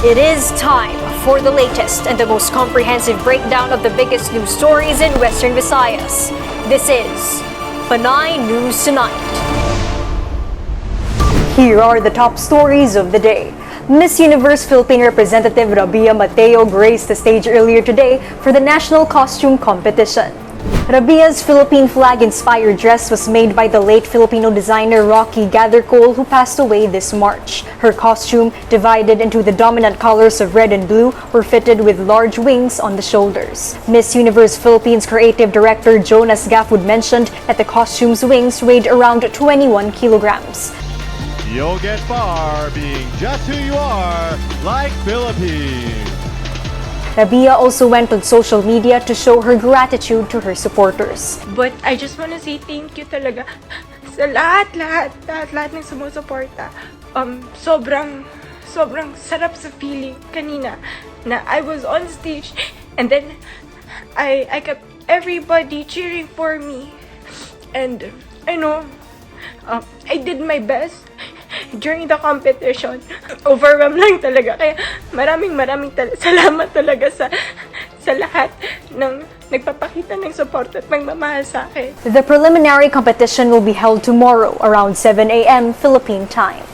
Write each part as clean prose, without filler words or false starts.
It is time for the latest and the most comprehensive breakdown of the biggest news stories in Western Visayas. This is Panay News Tonight. Here are the top stories of the day. Miss Universe Philippine representative RABIYA Mateo graced the stage earlier today for the National Costume Competition. RABIYA's Philippine flag-inspired dress was made by the late Filipino designer Rocky Gathercole, who passed away this March. Her costume, divided into the dominant colors of red and blue, were fitted with large wings on the shoulders. Miss Universe Philippines creative director Jonas Gaffwood mentioned that the costume's wings weighed around 21 kilograms. You'll get far being just who you are, like Philippines. RABIYA also went on social media to show her gratitude to her supporters. But I just wanna say thank you talaga sa lahat ng sumusuporta. Sobrang sarap sa feeling kanina na I was on stage and then I kept everybody cheering for me. And I know I did my best during the competition. Overwhelmed lang talaga. Kaya maraming salamat talaga sa lahat ng nagpapakita ng support at pagmamahal sa akin. The preliminary competition will be held tomorrow around 7 a.m. Philippine time.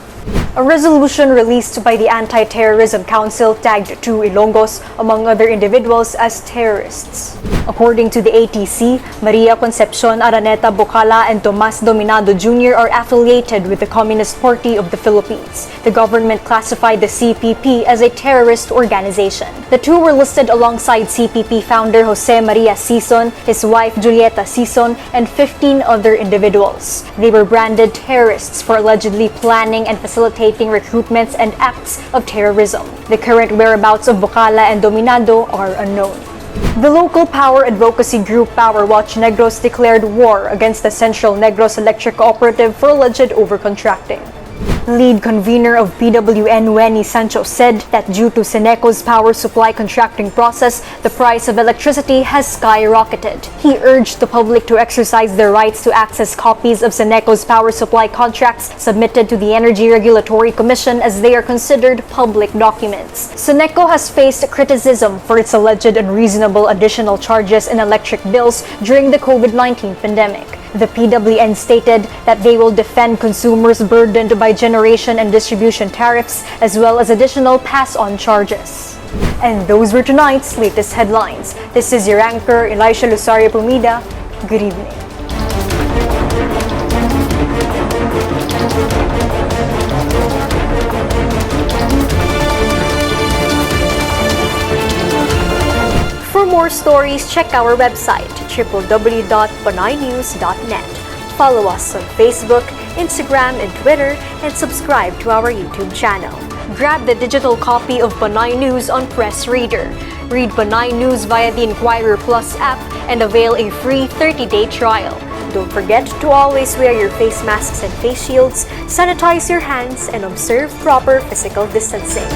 A resolution released by the Anti-Terrorism Council tagged two Ilonggos, among other individuals, as terrorists. According to the ATC, Maria Concepcion Araneta Bocala and Tomas Dominado Jr. are affiliated with the Communist Party of the Philippines. The government classified the CPP as a terrorist organization. The two were listed alongside CPP founder Jose Maria Sison, his wife Julieta Sison, and 15 other individuals. They were branded terrorists for allegedly planning and facilitating recruitments and acts of terrorism. The current whereabouts of Bocala and Dominado are unknown. The local power advocacy group Power Watch Negros declared war against the Central Negros Electric Cooperative for alleged overcontracting. Lead convener of PWN Wenny Sancho said that due to CENECO's power supply contracting process, the price of electricity has skyrocketed. He urged the public to exercise their rights to access copies of CENECO's power supply contracts submitted to the Energy Regulatory Commission, as they are considered public documents. CENECO has faced criticism for its alleged unreasonable additional charges in electric bills during the COVID-19 pandemic. The PWN stated that they will defend consumers burdened by generation and distribution tariffs, as well as additional pass-on charges. And those were tonight's latest headlines. This is your anchor, Elisha Lusario Pumida. Good evening. For more stories, check our website, www.panaynews.net. Follow us on Facebook, Instagram, and Twitter, and subscribe to our YouTube channel. Grab the digital copy of Panay News on Press Reader. Read Panay News via the Inquirer Plus app and avail a free 30-day trial. Don't forget to always wear your face masks and face shields, sanitize your hands, and observe proper physical distancing.